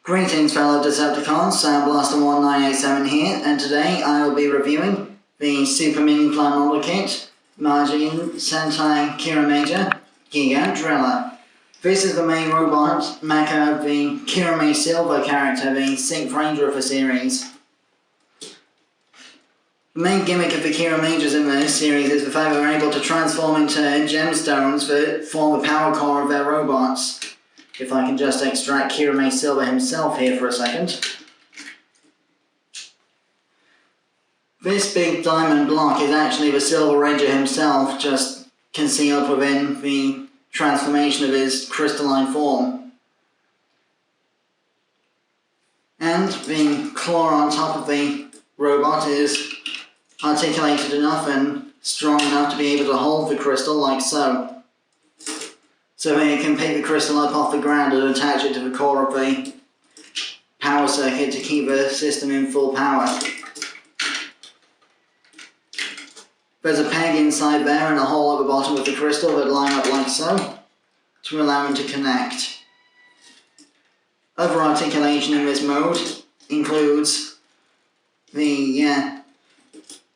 Greetings fellow Decepticons, Sandblaster1987 here, and today I will be reviewing the Super Minipla model kit, Majin Sentai Kirameiger Gigant Driller. This is the main robot mecha of the Kiramei Silver character, the 6th Ranger of the series. The main gimmick of the Kirameigers in this series is the fact that they're able to transform into gemstones that form the power core of their robots. If I can just extract Kiramei Silver himself here for a second. This big diamond block is actually the Silver Ranger himself, just concealed within the transformation of his crystalline form. And the claw on top of the robot is articulated enough and strong enough to be able to hold the crystal like so. So then you can pick the crystal up off the ground and attach it to the core of the power circuit to keep the system in full power. There's a peg inside there and a hole at the bottom of the crystal that line up like so to allow them to connect. Other articulation in this mode includes the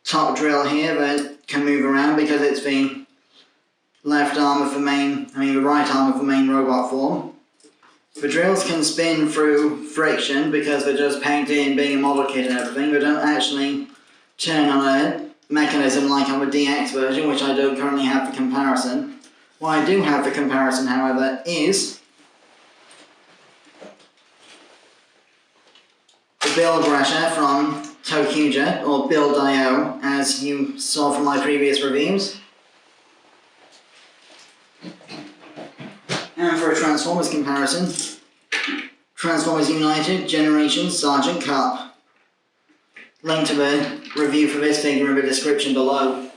top drill here that can move around because it's the left arm of the right arm of the main robot form. The drills can spin through friction because they're just pegged in, being a model kit and everything. They don't actually turn on a mechanism like on the DX version, which I don't currently have for comparison. What I do have for comparison, however, is the build brusher from Tokuja, or Dai-Oh, as you saw from my previous reviews. And for a Transformers comparison, Transformers United Generation Sergeant Cup. Link to the review for this figure in the description below.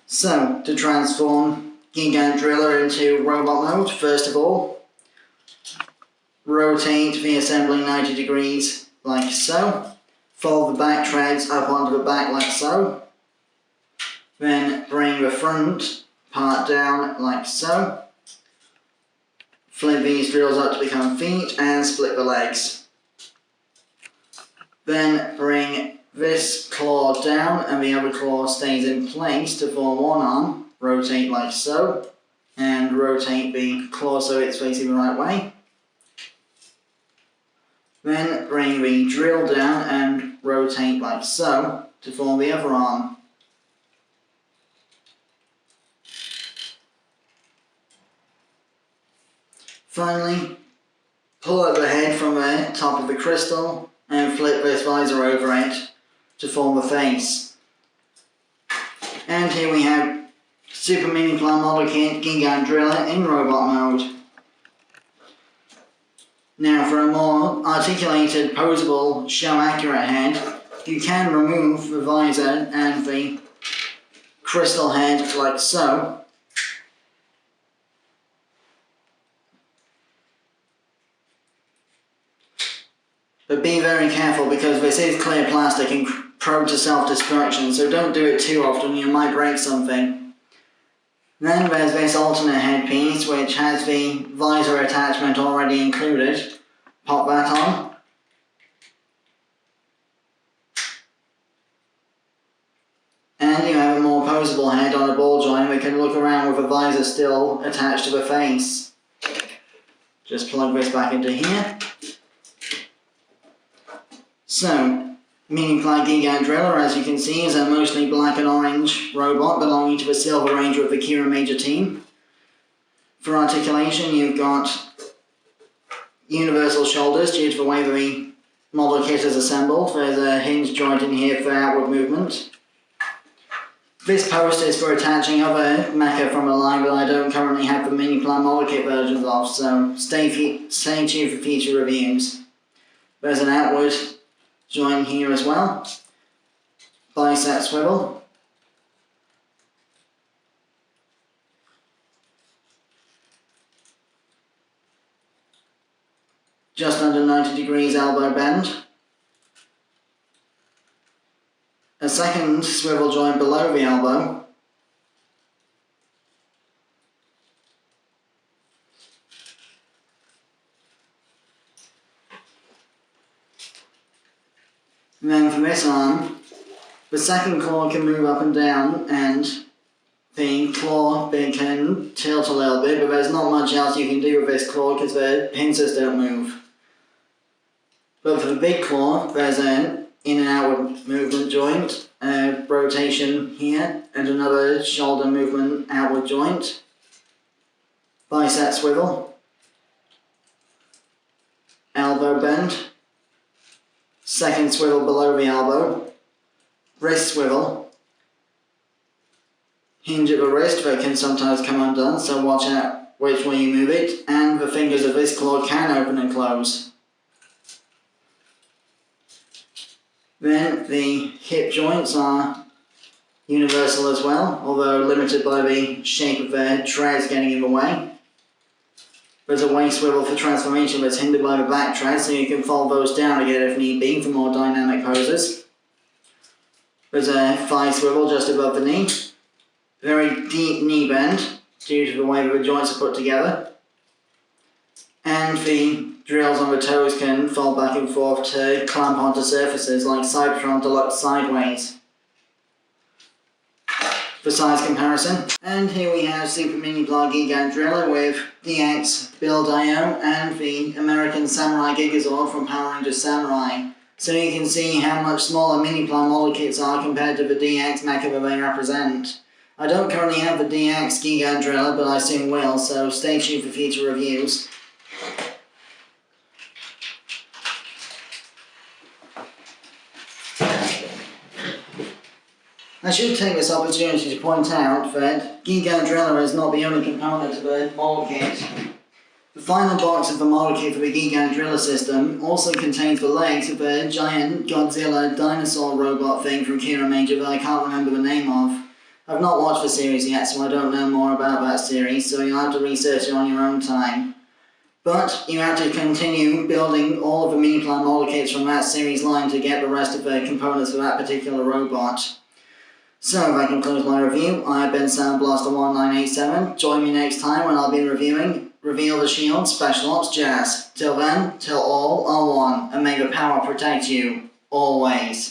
So, to transform Gigant Driller into robot mode, first of all, rotate the assembly 90 degrees like so. Fold the back treads up onto the back like so. Then bring the front part down like so. Flip these drills up to become feet and split the legs. Then bring this claw down and the other claw stays in place to form one arm. Rotate like so. And rotate the claw so it's facing the right way. Then bring the drill down and rotate like so to form the other arm. Finally, pull up the head from the top of the crystal and flip this visor over it to form the face. And here we have Super Minipla model kit Gigant Driller in robot mode. Now for a more articulated, posable, show-accurate head, you can remove the visor and the crystal head like so. But be very careful because this is clear plastic and prone to self-destruction, so don't do it too often, you might break something. Then there's this alternate headpiece which has the visor attachment already included. Pop that on. And you have a more posable head on a ball joint that can look around with the visor still attached to the face. Just plug this back into here. So, Minipla Gigant Driller, as you can see, is a mostly black and orange robot belonging to the Silver Ranger of the Kirameiger team. For articulation, you've got universal shoulders due to the way the model kit is assembled. There's a hinge joint in here for outward movement. This post is for attaching other mecha from a line that I don't currently have the Minipla model kit versions of, so stay tuned for future reviews. There's an outward joint here as well. Bicep swivel. Just under 90 degrees elbow bend. A second swivel joint below the elbow. And then for this arm, the second claw can move up and down, and the claw bit can tilt a little bit, but there's not much else you can do with this claw because the pincers don't move. But for the big claw, there's an in and outward movement joint, a rotation here, and another shoulder movement outward joint, bicep swivel, elbow bend, second swivel below the elbow, wrist swivel, hinge at the wrist that can sometimes come undone, so watch out which way you move it, and the fingers of this claw can open and close. Then the hip joints are universal as well, although limited by the shape of their treads getting in the way. There's a waist swivel for transformation that's hindered by the back tread, so you can fold those down again if need be for more dynamic poses. There's a thigh swivel just above the knee. Very deep knee bend due to the way that the joints are put together. And the drills on the toes can fold back and forth to clamp onto surfaces like Cybertron Deluxe Sideways. For size comparison. And here we have Super Minipla Gigant Driller with DX Dai-Oh and the American Samurai Gigazord from Power Rangers Samurai. So you can see how much smaller Minipla model kits are compared to the DX mecha that they represent. I don't currently have the DX Gigant Driller, but I soon will, so stay tuned for future reviews. I should take this opportunity to point out that Gigant Driller is not the only component of the model kit. The final box of the model kit for the Gigant Driller system also contains the legs of a giant Godzilla dinosaur robot thing from Kirameiger that I can't remember the name of. I've not watched the series yet, so I don't know more about that series, so you'll have to research it on your own time. But you have to continue building all of the Minipla model kits from that series line to get the rest of the components for that particular robot. So that concludes my review. I've been Soundblaster1987. Join me next time when I'll be reviewing Reveal the Shield Special Ops Jazz. Till then, till all are one, and may the power protect you, always.